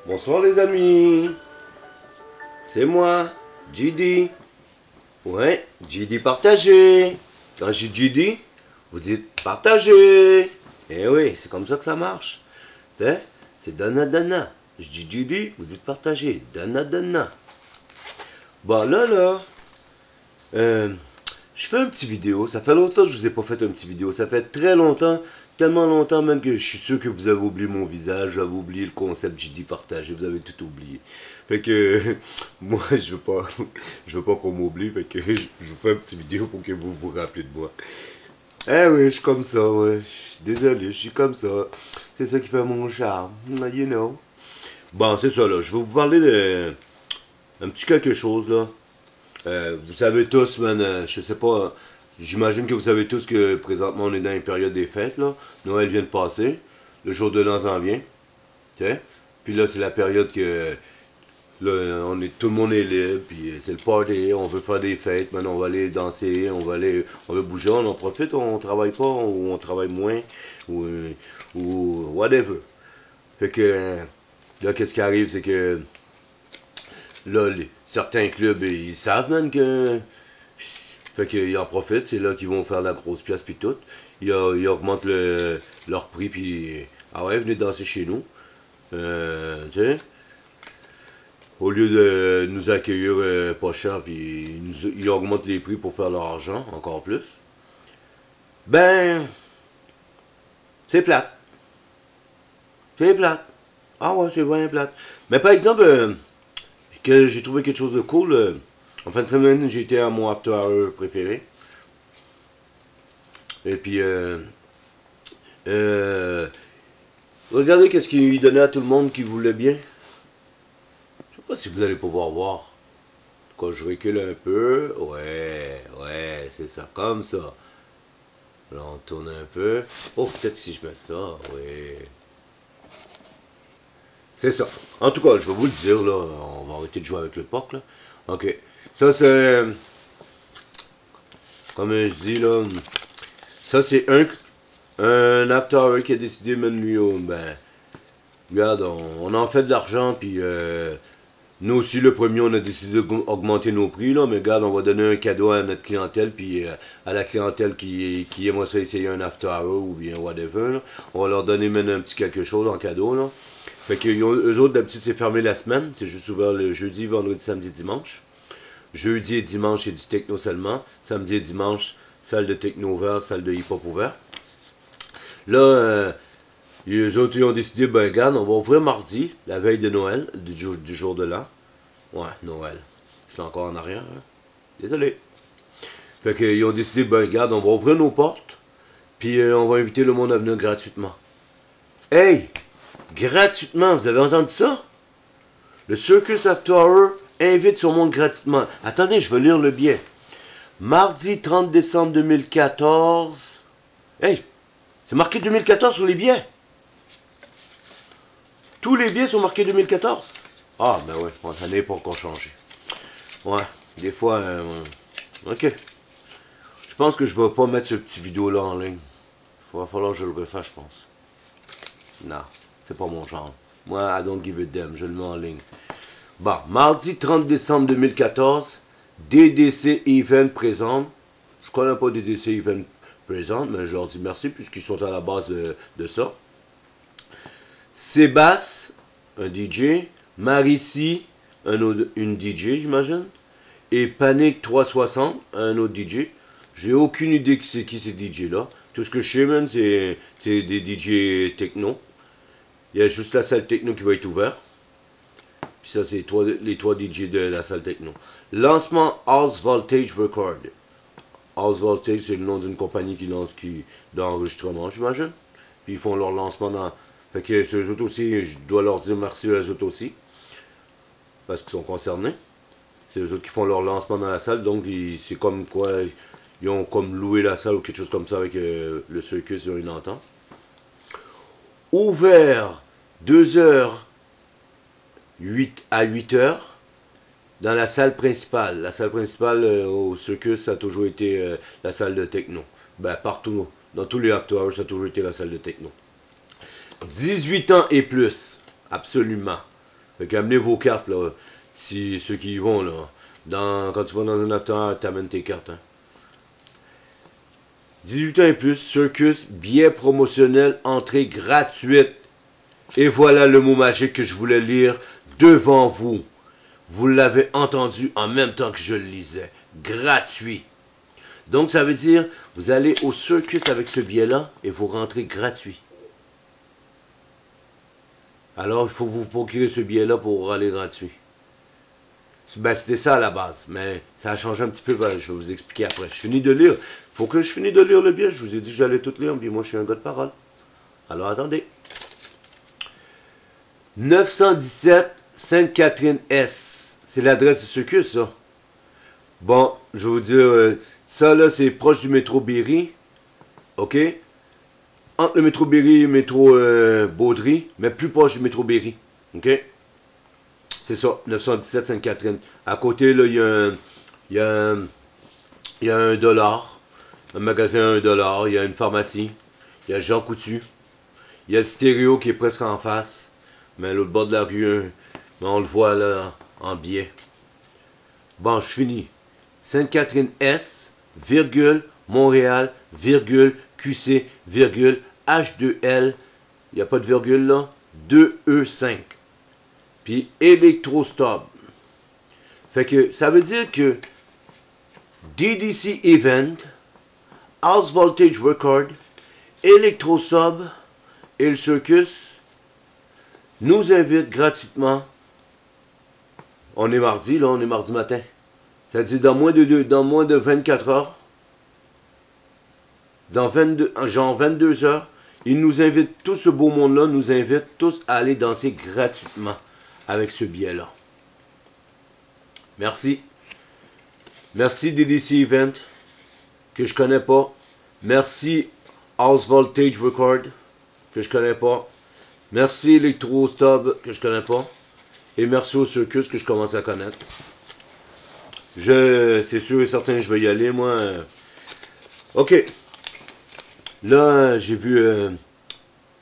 Bonsoir les amis, c'est moi, JD. Ouais, JD partagé. Quand je dis JD, vous dites partagé. Eh oui, c'est comme ça que ça marche. C'est dana dana. Je dis JD, vous dites partagé. Dana dana. Bon là, euh, je fais un petit vidéo. Ça fait longtemps que je vous ai pas fait un petit vidéo. Ça fait très longtemps, tellement longtemps même que je suis sûr que vous avez oublié mon visage, vous avez oublié le concept JD partagé, vous avez tout oublié. Fait que moi je veux pas qu'on m'oublie. Fait que je vous fais un petit vidéo pour que vous vous rappelez de moi. Eh oui, je suis comme ça, ouais. Je suis désolé, je suis comme ça. C'est ça qui fait mon charme, you know. Bon, c'est ça là. Je vais vous parler de un petit quelque chose là. Vous savez tous, man, je sais pas, j'imagine que vous savez tous que présentement on est dans une période des fêtes, là. Noël vient de passer, le jour de l'an s'en vient, tu sais. Puis là, c'est la période que, là, tout le monde est libre, puis c'est le party, on veut faire des fêtes, maintenant on va aller danser, on veut bouger, on en profite, on travaille pas, ou on travaille moins, ou, ou whatever. Fait que, là, qu'est-ce qui arrive, c'est que, là, certains clubs, ils savent, man, que fait qu'ils en profitent, c'est là qu'ils vont faire la grosse pièce puis tout. Ils augmentent leur prix puis ah ouais, venez danser chez nous. Tu sais, au lieu de nous accueillir pas cher puis ils augmentent les prix pour faire leur argent encore plus. Ben, c'est plate. C'est plate. Ah ouais, c'est vraiment plate. Mais par exemple, que j'ai trouvé quelque chose de cool. En fin de semaine, j'ai été à mon after hour préféré. Et puis, euh, regardez qu'est-ce qu'il donnait à tout le monde qui voulait bien. Je sais pas si vous allez pouvoir voir. Quand je recule un peu, ouais, c'est ça, comme ça. Là, on tourne un peu. Oh, peut-être si je mets ça, oui. C'est ça. En tout cas, je vais vous le dire, là, on va arrêter de jouer avec le POC, là. Ok. Ça, c'est, comme je dis, là, ça, c'est un after hour qui a décidé, même lui, ben, regarde, on en fait de l'argent, puis nous aussi, le premier, on a décidé d'augmenter nos prix, là, mais regarde, on va donner un cadeau à notre clientèle, puis à la clientèle qui aimerait ça essayer un after hour ou bien whatever, là, on va leur donner même un petit quelque chose en cadeau, là. Fait que eux autres, d'habitude, c'est fermé la semaine, c'est juste ouvert le jeudi, vendredi, samedi, dimanche. Jeudi et dimanche, c'est du techno seulement. Samedi et dimanche, salle de techno ouverte, salle de hip-hop ouverte. Là, les autres, ils ont décidé, ben regarde, on va ouvrir mardi, la veille de Noël, du jour de l'an. Ouais, Noël. Je suis encore en arrière, hein. Désolé. Fait qu'ils ont décidé, ben regarde, on va ouvrir nos portes, puis on va inviter le monde à venir gratuitement. Hey! Gratuitement, vous avez entendu ça? Le Circus After Hour invite son monde gratuitement. Attendez, je vais lire le billet. Mardi 30 décembre 2014. Hey! C'est marqué 2014 sur les billets. Tous les billets sont marqués 2014. Ah, ben ouais, ça n'est pas encore changé. Ouais, des fois, ok. Je pense que je vais pas mettre ce petit vidéo-là en ligne. Il va falloir que je le refasse, je pense. Non, c'est pas mon genre. Moi, I don't give a damn, je le mets en ligne. Bon, mardi 30 décembre 2014, DDC Event présente. Je connais pas DDC Event présente, mais je leur dis merci puisqu'ils sont à la base de ça. Sébastien, un DJ. Marici, une DJ, j'imagine. Et Panic 360, un autre DJ. J'ai aucune idée qui c'est ces DJ-là. Tout ce que je sais, man, c'est des DJ techno. Il y a juste la salle techno qui va être ouverte. Puis ça, c'est les trois DJ de la salle techno. Lancement House Voltage Record. House Voltage, c'est le nom d'une compagnie qui lance d'enregistrement, j'imagine. Puis ils font leur lancement dans... Fait que c'est eux autres aussi, je dois leur dire merci à eux autres aussi. Parce qu'ils sont concernés. C'est eux autres qui font leur lancement dans la salle. Donc c'est comme quoi, ils ont comme loué la salle ou quelque chose comme ça avec le circuit sur une entente. Ouvert 2h 8 à 8h dans la salle principale. La salle principale au circus, ça a toujours été la salle de techno. Ben partout, dans tous les after hours, ça a toujours été la salle de techno. 18 ans et plus, absolument. Fait qu'amenez vos cartes, là. Si ceux qui y vont, là. Quand tu vas dans un after, t'amènes tes cartes, hein. 18 ans et plus, Circus, billet promotionnel, entrée gratuite. Et voilà le mot magique que je voulais lire devant vous. Vous l'avez entendu en même temps que je le lisais. Gratuit. Donc ça veut dire, vous allez au Circus avec ce billet-là et vous rentrez gratuit. Alors il faut vous procurer ce billet-là pour aller gratuit. Ben, c'était ça à la base, mais ça a changé un petit peu, ben, je vais vous expliquer après. Je finis de lire. Faut que je finisse de lire le billet, je vous ai dit que j'allais tout lire, puis moi je suis un gars de parole. Alors attendez. 917 Sainte-Catherine-S. C'est l'adresse du Circus, ça. Bon, je vais vous dire, ça là, c'est proche du métro Berry. OK? Entre le métro Berry et le métro Baudry, mais plus proche du métro Berry. OK? C'est ça, 917 Sainte-Catherine. À côté, là, il y a un dollar. Un magasin à $1. Il y a une pharmacie. Il y a Jean Coutu. Il y a le stéréo qui est presque en face. Mais à l'autre bord de la rue, on le voit là, en biais. Bon, je finis. Sainte-Catherine-S, virgule, Montréal, virgule, QC, virgule, H2L. Il n'y a pas de virgule là. 2E5. Puis Electrostop. Fait que ça veut dire que DDC Event, House Voltage Record, Electrosub et le Circus nous invitent gratuitement. On est mardi, là, on est mardi matin. C'est-à-dire dans moins de 24 heures, dans 22 heures, ils nous invitent, tout ce beau monde-là nous invite tous à aller danser gratuitement avec ce billet-là. Merci. Merci DDC Event, que je connais pas. Merci House Voltage Record, que je connais pas. Merci Electrostub, que je connais pas. Et merci au Circus, que je commence à connaître. C'est sûr et certain que je vais y aller, moi. OK. Là, j'ai vu...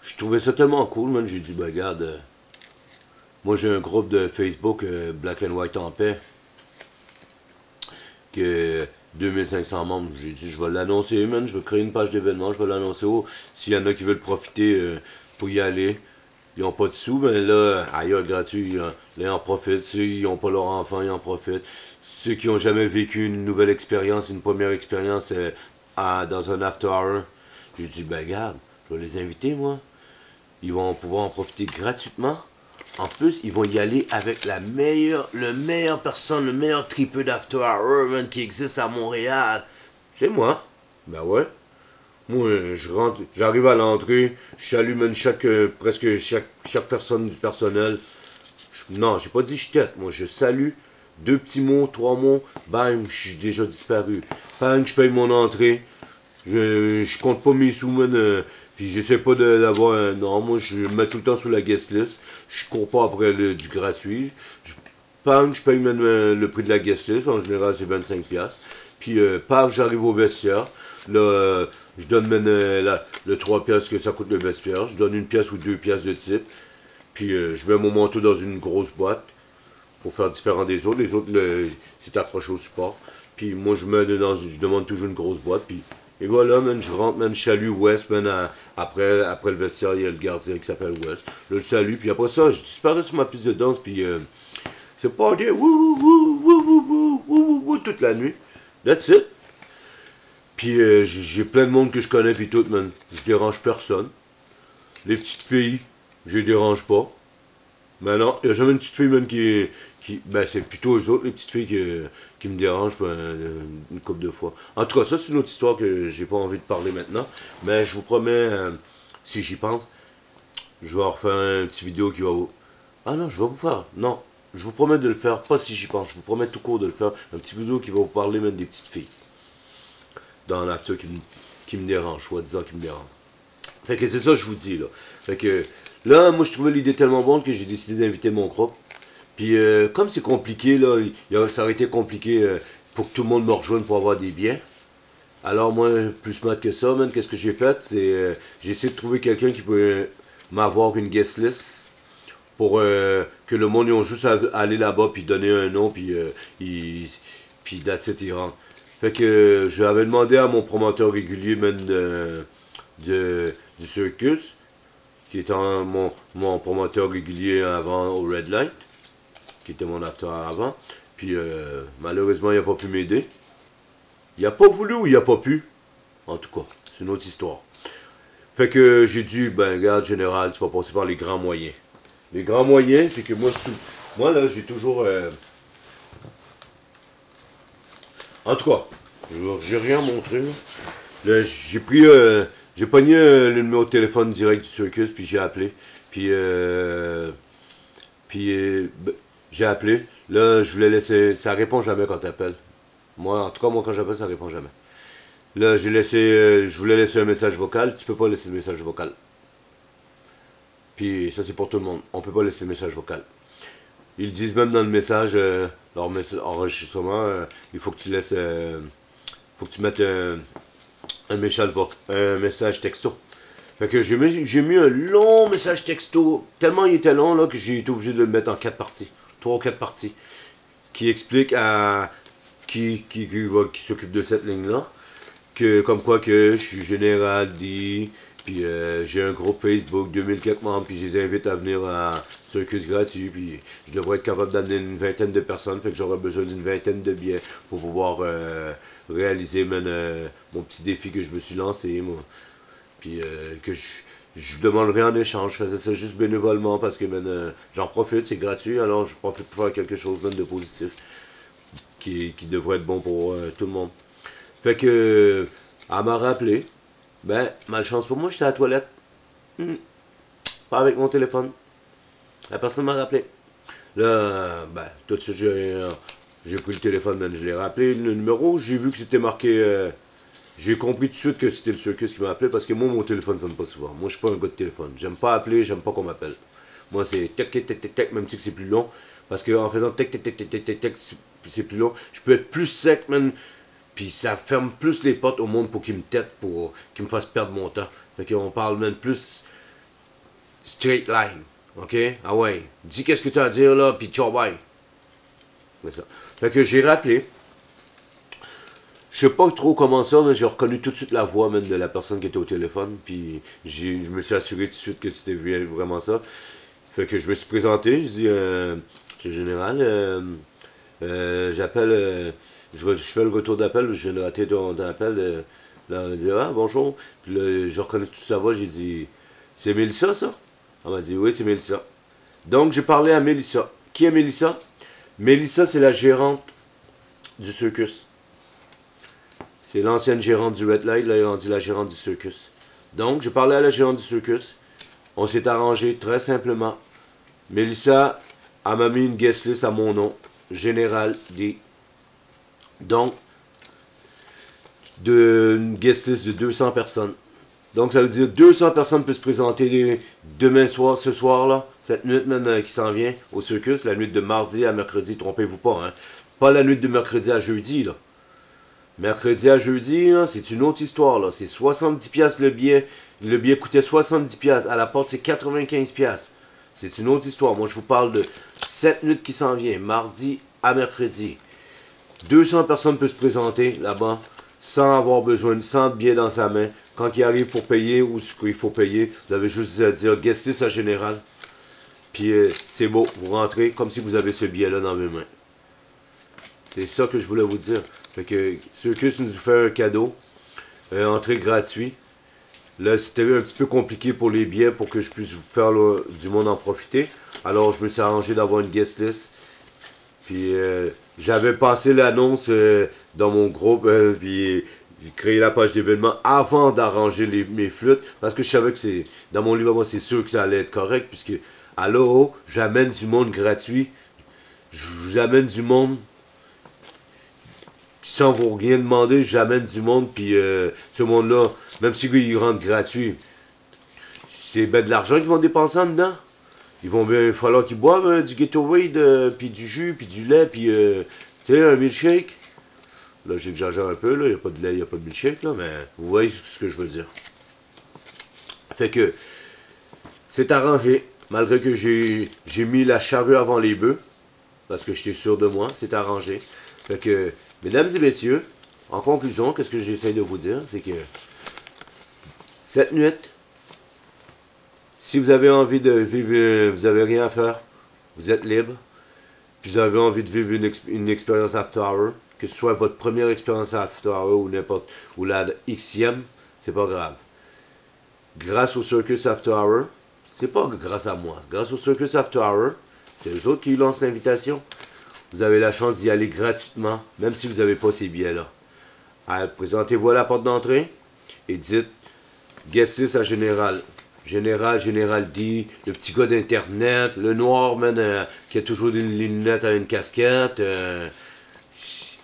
je trouvais ça tellement cool, man. J'ai dit, ben regarde... moi, j'ai un groupe de Facebook, Black and White en paix. Que 2500 membres. J'ai dit, je vais l'annoncer, man. Je vais créer une page d'événement. Je vais l'annoncer. S'il y en a qui veulent profiter pour y aller. Ils n'ont pas de sous, mais là, ailleurs, gratuit. Là, ils en profitent. Ceux qui n'ont pas leur enfant, ils en profitent. Ceux qui n'ont jamais vécu une nouvelle expérience, une première expérience dans un after hour. J'ai dit, ben regarde, je vais les inviter, moi. Ils vont pouvoir en profiter gratuitement. En plus, ils vont y aller avec le meilleur personne, le meilleur tripeux d'after hour, man, qui existe à Montréal. C'est moi. Ben ouais. Moi, je rentre, j'arrive à l'entrée, je salue même presque chaque personne du personnel. Non, j'ai pas dit je tête, moi, je salue, 2 petits mots, 3 mots, bam, je suis déjà disparu. Bang, je paye mon entrée, je compte pas mes sous, man, puis j'essaie pas d'avoir non, moi, je me mets tout le temps sur la guest list, je cours pas après du gratuit, bang, je paye même le prix de la guest list, en général, c'est 25$, puis paf, j'arrive au vestiaire, là, je donne même le 3 piastres que ça coûte le vestiaire. Je donne 1 pièce ou 2 piastres de type. Puis je mets mon manteau dans une grosse boîte pour faire différent des autres. Les autres, c'est accroché au support. Puis moi, je demande toujours une grosse boîte. Puis, et voilà, man, je rentre, man, je salue West, man, après le vestiaire, il y a le gardien qui s'appelle West. Je le salue. Puis après ça, je disparais sur ma piste de danse. Puis c'est pas bien, toute la nuit. That's it. Puis j'ai plein de monde que je connais, puis tout, man. Je dérange personne. Les petites filles, je les dérange pas. Mais non, il n'y a jamais une petite fille, man, ben, c'est plutôt eux autres, les petites filles, qui me dérangent une couple de fois. En tout cas, ça, c'est une autre histoire que j'ai pas envie de parler maintenant. Mais je vous promets, si j'y pense, je vais refaire une petite vidéo qui va vous... Ah non, je vais vous faire... Non, je vous promets de le faire, pas si j'y pense. Je vous promets tout court de le faire. Un petit vidéo qui va vous parler, même des petites filles. Dans l'after qui me dérange, soi-disant qui me dérange. Fait que c'est ça que je vous dis, là. Fait que là, moi, je trouvais l'idée tellement bonne que j'ai décidé d'inviter mon groupe. Puis, comme c'est compliqué, là, ça aurait été compliqué pour que tout le monde me rejoigne pour avoir des biens. Alors, moi, plus smart que ça, man, qu'est-ce que j'ai fait? C'est j'ai essayé de trouver quelqu'un qui peut m'avoir une guest list pour que le monde, ils ont juste à aller là-bas, puis donner un nom, puis that's it, ils rentrent. Fait que j'avais demandé à mon promoteur régulier, même du circus, qui était mon promoteur régulier avant au Red Light, qui était mon after avant. Puis malheureusement, il n'a pas pu m'aider. Il a pas voulu ou il a pas pu. En tout cas, c'est une autre histoire. Fait que j'ai dit, ben regarde, général, tu vas passer par les grands moyens. Les grands moyens, c'est que moi là, j'ai toujours... En tout cas, j'ai rien montré. Là, j'ai pris... j'ai pogné le numéro de téléphone direct du circus, puis j'ai appelé. Puis j'ai appelé. Là, je voulais laisser... Ça répond jamais quand t'appelles. Moi, en tout cas, moi, quand j'appelle, ça répond jamais. Là, je voulais laisser un message vocal. Tu peux pas laisser le message vocal. Puis ça, c'est pour tout le monde. On peut pas laisser le message vocal. Ils disent même dans le message, leur enregistrement, il faut que tu laisses, faut que tu mettes un message texto. Fait que j'ai mis un long message texto, tellement il était long là que j'ai été obligé de le mettre en 4 parties, 3 ou 4 parties, qui explique à qui s'occupe de cette ligne-là, que comme quoi que je suis général dit, puis j'ai un groupe Facebook, 2000 quelques membres, puis je les invite à venir à Circus gratuit, puis je devrais être capable d'amener une vingtaine de personnes, fait que j'aurais besoin d'une vingtaine de billets pour pouvoir réaliser mon petit défi que je me suis lancé, moi. Puis que je demande rien en échange, je faisais ça juste bénévolement parce que j'en profite, c'est gratuit, alors je profite pour faire quelque chose de positif qui devrait être bon pour tout le monde. Fait que, elle m'a rappelé, ben, malchance pour moi, j'étais à la toilette. Pas avec mon téléphone. La personne m'a rappelé. Là, ben, tout de suite, j'ai pris le téléphone, ben, je l'ai rappelé, le numéro, j'ai vu que c'était marqué... j'ai compris tout de suite que c'était le circus qui m'a appelé parce que moi, mon téléphone sonne pas souvent. Moi, je suis pas un gars de téléphone. J'aime pas appeler, j'aime pas qu'on m'appelle. Moi, c'est tac, tac, tac, tac, tac, même si c'est plus long. Parce qu'en faisant tac, tac, tac, tac, tac, tac, tac, c'est plus long. Je peux être plus sec, man. Puis ça ferme plus les portes au monde pour qu'ils me têtent, pour qu'ils me fassent perdre mon temps. Fait qu'on parle même plus straight line. OK? Ah ouais. Dis qu'est-ce que tu as à dire là, puis ciao, bye. C'est ça. Fait que j'ai rappelé. Je sais pas trop comment ça, mais j'ai reconnu tout de suite la voix même de la personne qui était au téléphone. Puis je me suis assuré tout de suite que c'était vraiment ça. Fait que je me suis présenté. Je dis, c'est général, j'appelle, je fais le retour d'appel, je viens de rater ton appel. Là, elle dit, ah, bonjour. Puis là, je reconnais toute sa voix, j'ai dit, c'est Mélissa, ça? Elle m'a dit, oui, c'est Mélissa. Donc, j'ai parlé à Mélissa. Qui est Mélissa? Mélissa, c'est la gérante du circus. C'est l'ancienne gérante du Red Light, là, elle est rendue la gérante du circus. Donc, j'ai parlé à la gérante du circus. On s'est arrangé très simplement. Mélissa, elle m'a mis une guest list à mon nom. Général D. Donc, une guest list de 200 personnes. Donc, ça veut dire 200 personnes peuvent se présenter demain soir, ce soir-là, cette nuit même qui s'en vient au circus, la nuit de mardi à mercredi, trompez-vous pas, hein. Pas la nuit de mercredi à jeudi, là. Mercredi à jeudi, c'est une autre histoire, là. C'est 70$ le billet. Le billet coûtait 70$. À la porte, c'est 95$. C'est une autre histoire. Moi, je vous parle de 7 nuits qui s'en vient, mardi à mercredi. 200 personnes peuvent se présenter là-bas sans avoir besoin, sans billet dans sa main. Quand il arrive pour payer ou ce qu'il faut payer, vous avez juste à dire guest list à général. Puis c'est beau, vous rentrez comme si vous avez ce billet-là dans vos mains. C'est ça que je voulais vous dire. Fait que Circus nous fait un cadeau, entrée gratuite. Là, c'était un petit peu compliqué pour les billets pour que je puisse vous faire du monde en profiter. Alors, je me suis arrangé d'avoir une guest list. Puis, j'avais passé l'annonce dans mon groupe, puis j'ai créé la page d'événements avant d'arranger mes flûtes. Parce que je savais que c'est dans mon livre, moi, c'est sûr que ça allait être correct. Puisque, alors, j'amène du monde gratuit. Je vous amène du monde sans vous rien demander, j'amène du monde, puis ce monde-là, même si il rentre gratuit, c'est ben de l'argent qu'ils vont dépenser en dedans. Il vont bien falloir qu'ils boivent du Gatorade, puis du jus, puis du lait, puis tu sais, un milkshake. Là, j'exagère un peu, là, il n'y a pas de lait, il n'y a pas de milkshake, là, mais vous voyez ce que je veux dire. Fait que, c'est arrangé. Malgré que j'ai mis la charrue avant les bœufs, parce que j'étais sûr de moi, c'est arrangé. Fait que, mesdames et messieurs, en conclusion, qu'est-ce que j'essaie de vous dire, c'est que cette nuit, si vous avez envie de vivre, vous avez rien à faire, vous êtes libre, puis vous avez envie de vivre une expérience After Hour, que ce soit votre première expérience After Hour ou n'importe, ou la Xème, c'est pas grave. Grâce au Circus After Hour, c'est pas grâce à moi, grâce au Circus After Hour, c'est eux autres qui lancent l'invitation. Vous avez la chance d'y aller gratuitement, même si vous n'avez pas ces billets-là. Présentez-vous à la porte d'entrée et dites Guest list à Général. Général dit, le petit gars d'Internet, le noir, man, qui a toujours des lunettes à une casquette.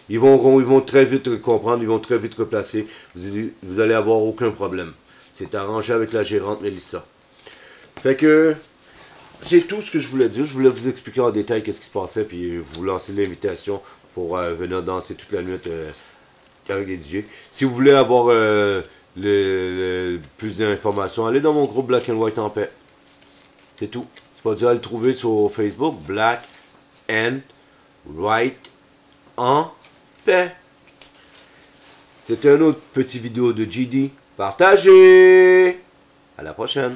Ils vont très vite comprendre, ils vont très vite replacer. Vous allez avoir aucun problème. C'est arrangé avec la gérante Mélissa. Fait que, c'est tout ce que je voulais dire. Je voulais vous expliquer en détail qu'est-ce qui se passait, puis vous lancer l'invitation pour venir danser toute la nuit avec les DJ. Si vous voulez avoir plus d'informations, allez dans mon groupe Black and White en paix. C'est tout. C'est pas dur à le trouver sur Facebook. Black and White en paix. C'était une autre petite vidéo de GD. Partagez! À la prochaine!